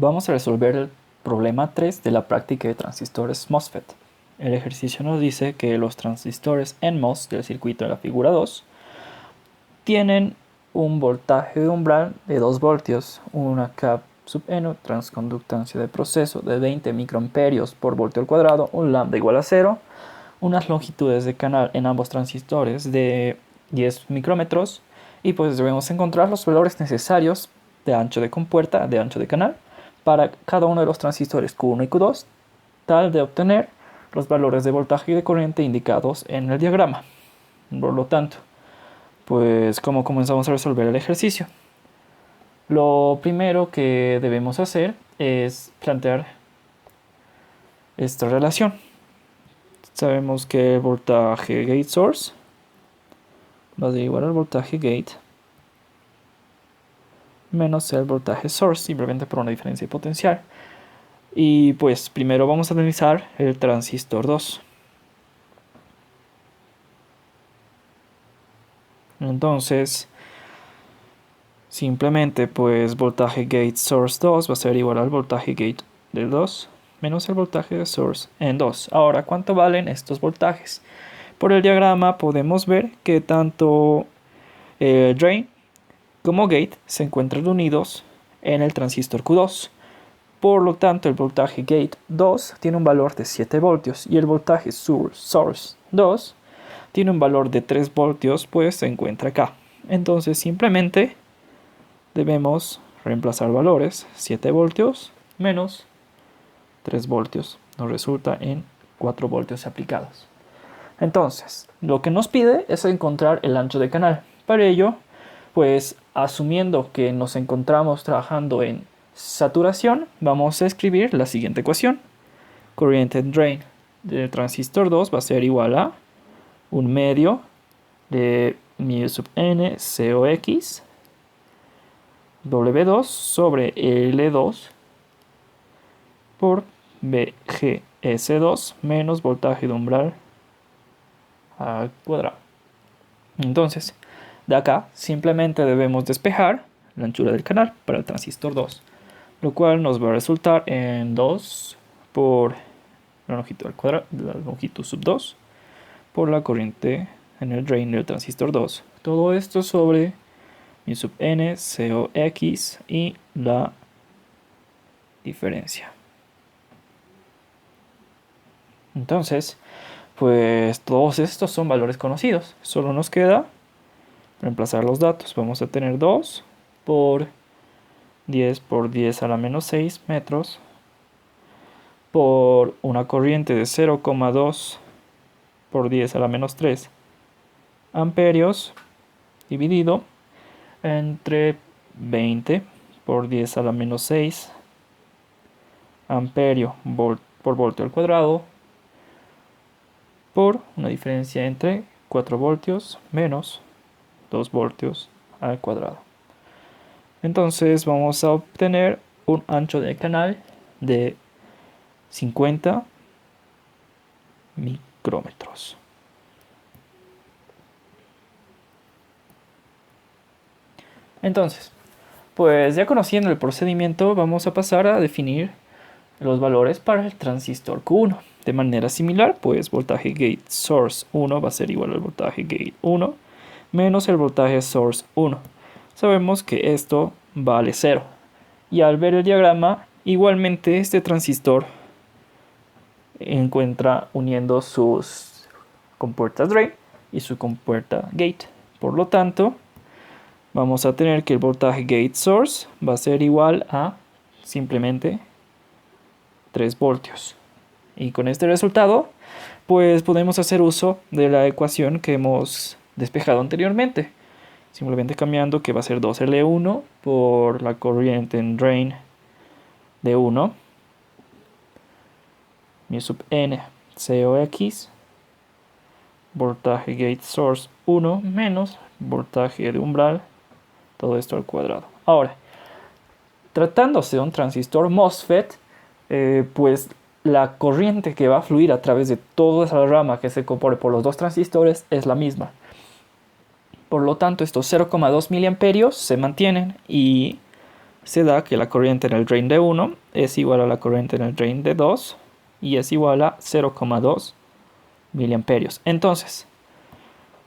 Vamos a resolver el problema 3 de la práctica de transistores MOSFET. El ejercicio nos dice que los transistores NMOS del circuito de la figura 2 tienen un voltaje de umbral de 2 voltios, una cap sub n, transconductancia de proceso de 20 microamperios por voltio al cuadrado, un lambda igual a 0, unas longitudes de canal en ambos transistores de 10 micrómetros, y pues debemos encontrar los valores necesarios de ancho de compuerta, de ancho de canal, para cada uno de los transistores Q1 y Q2, tal de obtener los valores de voltaje y de corriente indicados en el diagrama. Por lo tanto, pues ¿cómo comenzamos a resolver el ejercicio? Lo primero que debemos hacer es plantear esta relación. Sabemos que el voltaje gate source va a ser igual al voltaje gate menos el voltaje source, simplemente por una diferencia de potencial. Y pues primero vamos a analizar el transistor 2. Entonces, simplemente pues voltaje gate source 2 va a ser igual al voltaje gate del 2 menos el voltaje de source en 2. Ahora, ¿cuánto valen estos voltajes? Por el diagrama podemos ver que tanto drain como gate se encuentran unidos en el transistor Q2. Por lo tanto, el voltaje gate 2 tiene un valor de 7 voltios y el voltaje source 2 tiene un valor de 3 voltios, pues se encuentra acá. Entonces simplemente debemos reemplazar valores. 7 voltios menos 3 voltios nos resulta en 4 voltios aplicados. Entonces, lo que nos pide es encontrar el ancho de canal. Para ello, pues asumiendo que nos encontramos trabajando en saturación, vamos a escribir la siguiente ecuación. Corriente drain del transistor 2 va a ser igual a 1/2 de mu sub n COX W2 sobre L2 por BGS2 menos voltaje de umbral al cuadrado. Entonces, de acá simplemente debemos despejar la anchura del canal para el transistor 2, lo cual nos va a resultar en 2 por la longitud al cuadrado, la longitud sub 2 por la corriente en el drain del transistor 2. Todo esto sobre mu sub n COX y la diferencia. Entonces, pues todos estos son valores conocidos. Solo nos queda reemplazar los datos. Vamos a tener 2 por 10 a la menos 6 metros por una corriente de 0,2 por 10 a la menos 3 amperios dividido entre 20 por 10 a la menos 6 amperio por voltio al cuadrado por una diferencia entre 4 voltios menos 2 voltios al cuadrado. Entonces vamos a obtener un ancho de canal de 50 micrómetros. Entonces, pues ya conociendo el procedimiento, vamos a pasar a definir los valores para el transistor Q1. De manera similar, pues voltaje gate source 1 va a ser igual al voltaje gate 1 menos el voltaje source 1. Sabemos que esto vale 0. Y al ver el diagrama, igualmente este transistor encuentra uniendo sus compuertas drain y su compuerta gate. Por lo tanto, vamos a tener que el voltaje gate source va a ser igual a simplemente 3 voltios. Y con este resultado, pues podemos hacer uso de la ecuación que hemos despejado anteriormente. Simplemente cambiando que va a ser 2L1 por la corriente en drain de 1 mu sub n COX voltaje gate source 1 menos voltaje de umbral, todo esto al cuadrado. Ahora, tratándose de un transistor MOSFET, pues la corriente que va a fluir a través de toda esa rama que se compone por los dos transistores es la misma. Por lo tanto, estos 0,2 miliamperios se mantienen y se da que la corriente en el drain de 1 es igual a la corriente en el drain de 2 y es igual a 0,2 miliamperios. Entonces,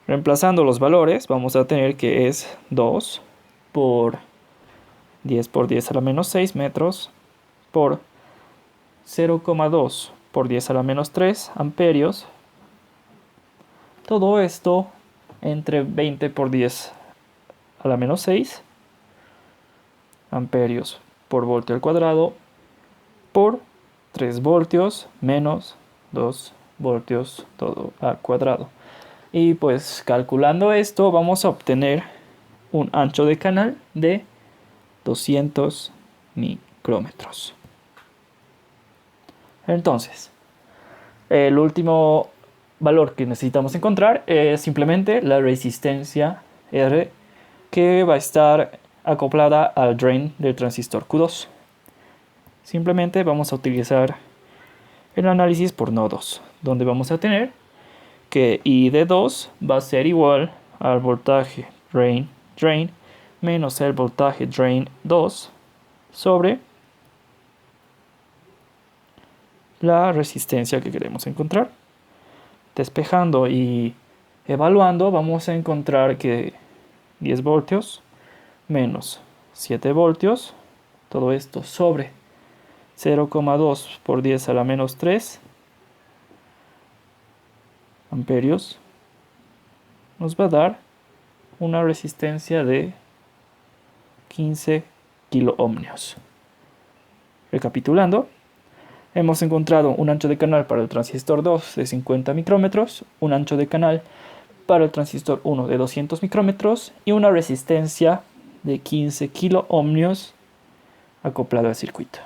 reemplazando los valores, vamos a tener que es 2 por 10 a la menos 6 metros por 0,2 por 10 a la menos 3 amperios. Todo esto entre 20 por 10 a la menos 6 amperios por voltio al cuadrado por 3 voltios menos 2 voltios todo al cuadrado. Y pues calculando esto vamos a obtener un ancho de canal de 200 micrómetros. Entonces, el último valor que necesitamos encontrar es simplemente la resistencia R que va a estar acoplada al drain del transistor Q2. Simplemente vamos a utilizar el análisis por nodos, donde vamos a tener que I de 2 va a ser igual al voltaje drain menos el voltaje drain 2 sobre la resistencia que queremos encontrar. Despejando y evaluando vamos a encontrar que 10 voltios menos 7 voltios, todo esto sobre 0,2 por 10 a la menos 3 amperios nos va a dar una resistencia de 15 kiloohmios. Recapitulando, hemos encontrado un ancho de canal para el transistor 2 de 50 micrómetros, un ancho de canal para el transistor 1 de 200 micrómetros y una resistencia de 15 kiloohmios acoplado al circuito.